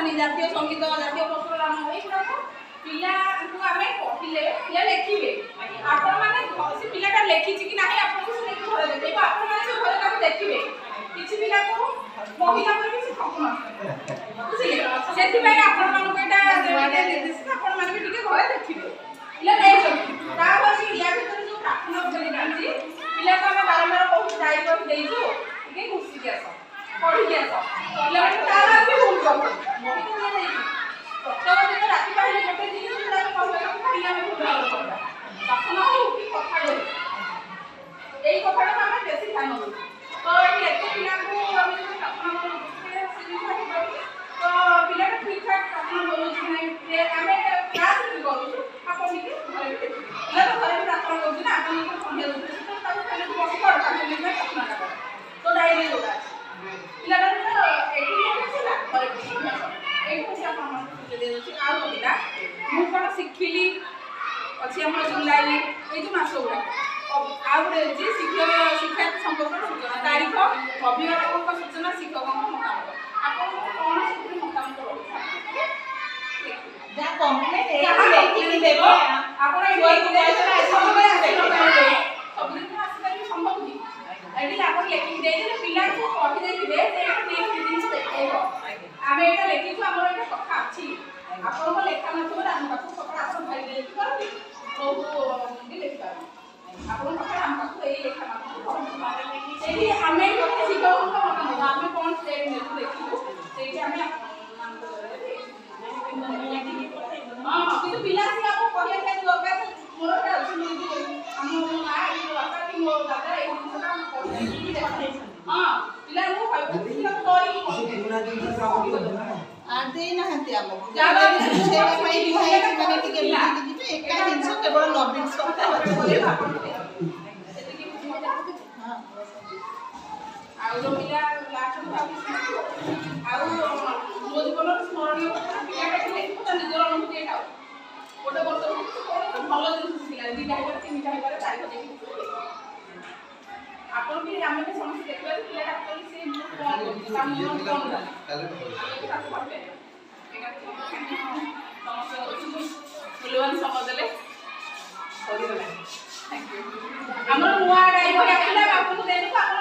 ରାଜଧାନୀ ଜାତୀୟ ସଙ୍ଗୀତ ଜାତୀୟ ପତ୍ର ନାମ ଏଇଗୁଡ଼ାକ ପିଲାଙ୍କୁ ଆମେ କହିଲେ ପିଲା ଲେଖିବେ। ଆପଣମାନେ ସେ ପିଲାଟା ଲେଖିଛି କି ନାହିଁ ଆପଣଙ୍କୁ ସେ ନେଇକି ଘରେ ଦେଖେଇବ। ଆପଣମାନେ ସେ ଘରେ ତାକୁ ଦେଖିବେ। କିଛି ପିଲାକୁ କହିଲା ପରେ ବି ସେ ଠକୁ ନଥିବେ, ବୁଝିଲେ? ସେଥିପାଇଁ ଆପଣମାନଙ୍କୁ ଏଇଟା ନିର୍ଦ୍ଦେଶ ଆପଣମାନେ ବି ଟିକେ ଘରେ ଦେଖିବେ। ପିଲା ନେଇଛନ୍ତି ତାପରେ ୟା ଭିତରେ ଯେଉଁ ପ୍ରାର୍ଥନା ବୋଲି ଅଛି ପିଲାକୁ ଆମେ ବାରମ୍ବାର କହୁଛୁ ଦାୟିତ୍ୱ ଦେଇଛୁ ଟିକେ ଘୁଷିକି ଆସ ପଢ଼ିକି ଆସ। ପିଲାମାନେ ତାର ବି ଭୁଲ କରୁଛନ୍ତି। ପ୍ରତ୍ୟେକ ଦିନ ରାତି ପାହିଲେ ଗୋଟେ ଜିନିଷ ପିଲାକୁ କହିବାକୁ ଖାଇଲେ ଆମେ ଭୁଲ କରିବା ପ୍ରାର୍ଥନା ହଉ କି କଥା ହଉ ଏଇ କଥାଟାକୁ ଆମେ ବେଶୀ ଧ୍ୟାନ ଦେଉଛୁ। ତ ଏଠି ଏତେ ପିଲାଙ୍କୁ ଆମେ ଯଦି ପ୍ରାର୍ଥନା କରୁଛୁ ସେ ଜିନିଷ ହେଇପାରୁଛି। ତ ପିଲାଟା ଠିକ୍ ଠାକ୍ ପ୍ରାର୍ଥନା କରୁଛି କି ନାହିଁ ଆମେ କ୍ଲାସ୍ ବି କରୁଛୁ। ଆପଣ ଟିକେ ଘରେ ବି ଦେଖିବେ। ପିଲା ତ ଘରେ ବି ପ୍ରାର୍ଥନା କରୁଛି ନା ଆପଣ ଯଦି ସନ୍ଧ୍ୟା ଦେଉଛନ୍ତି ତ ତାକୁ ଖାଲି ବସି ପଡ଼ 5 ମିନିଟ୍ ପାଇଁ ପ୍ରାର୍ଥନାଟା କର। ତ ଡାଇରୀ ଯୋଉଟା ଅଛି ପିଲାଟା ଏଇଠି ଥିଲା ଘରେ ଏଇଠି ଅଛି ଆପଣମାନଙ୍କୁ ସୂଚନା ଦିଆଯାଉଛି। ଆଉ ରହିଲା ମୁଁ କ'ଣ ଶିଖିଲି ଅଛି ଆମର ଜୁଲାଇ ଏଇ ଯେଉଁ ମାସ ଗୁଡ଼ାକ। ଆଉ ଗୋଟେ ହେଉଛି ଶିକ୍ଷାର୍ଥୀ ସମ୍ପର୍କର ସୂଚନା ତାରିଖ ଅଭିଭାବକଙ୍କ ସୂଚନା ଶିକ୍ଷକଙ୍କ ମତାମତ। ଆପଣଙ୍କର କ'ଣ ସେଥିରେ ମତାମତ ରହୁଛି ଯାହା କମ୍ପ୍ଲେନ୍ ଲେଖିକି ଦେବ। ଆପଣ ସବୁଦିନ ଆସିପାରିବେ ସମ୍ଭବ କି? ଏଠି ଆପଣ ଲେଖିକି ଦେଇଦେଲେ ପିଲାଙ୍କୁ କହି ଦେଇଥିବେ ଯେ ଜିନିଷ ଦେଖେଇବ ଆମେ ଏଇଟା ଲେଖିଛୁ ଆମର ଏଇଟା କଥା ଅଛି। ଆପଣଙ୍କ ଲେଖା ନଥିବ ଆମ ପାଖକୁ ସକାଳେ ଆପଣ ଭାଇ ଲେଖିପାରନ୍ତି ବହୁତ ଲେଖିପାରନ୍ତି। ଆପଣଙ୍କ ପାଖରେ ଆମ ପାଖକୁ ଏଇ ଲେଖା ସେଇଠି ଆମେ ଶିକ୍ଷକଙ୍କ ମତାମତ ଆମେ କ'ଣ ଲେଖିବୁ ସେଇଠି ଆମେ ହଁ କିନ୍ତୁ ପିଲା ଆସିକି ଆପଣଙ୍କୁ କହିବା ପାଇଁ ଦରକାର ମୋର ଏଇଟା ଅଛି ଆମ ମା ମୋ ବାପା କି ମୋ ଦାଦା ଏଇ ଜିନିଷଟା ହଁ ପିଲାଙ୍କୁ ଦେଇନାହାନ୍ତି ଆମକୁ ସେଇଟା ପାଇଁ ମାନେ ଟିକେ ଯିବେ ଏକା ଜିନିଷ କେବଳ ନବୀନ ସରକାର ଆଉ ଯେଉଁ ପିଲା ଲାଷ୍ଟକୁ ଆଉ ମୋ ଜୀବନର ସ୍ମରଣୀୟ ପିଲାଟା ଲେଖିବ ତା ନିଜର ଅନୁଭୂତି ଏଇଟା ଗୋଟେ ବର୍ଷ ଭଲ ଜିନିଷ ଥିଲା 2ଟା ହେଇପାରେ 3ଟା ହେଇପାରେ ତାରିଖ ଦେଇକି ଆପଣ ବି ଆମେ ବି ସମସ୍ତେ ଦେଖିବା ଯେ ପିଲାଟା ଆକ୍ଚୁଆଲି ସେ ମୂଲ୍ୟବାନ ସମୟ ଦେଲେ ସରିଗଲା। ଆମର ନୂଆ ଡାଇରୀ ଆସିଲା ଆପଣଙ୍କୁ ଦେଇଦେବୁ ଆପଣ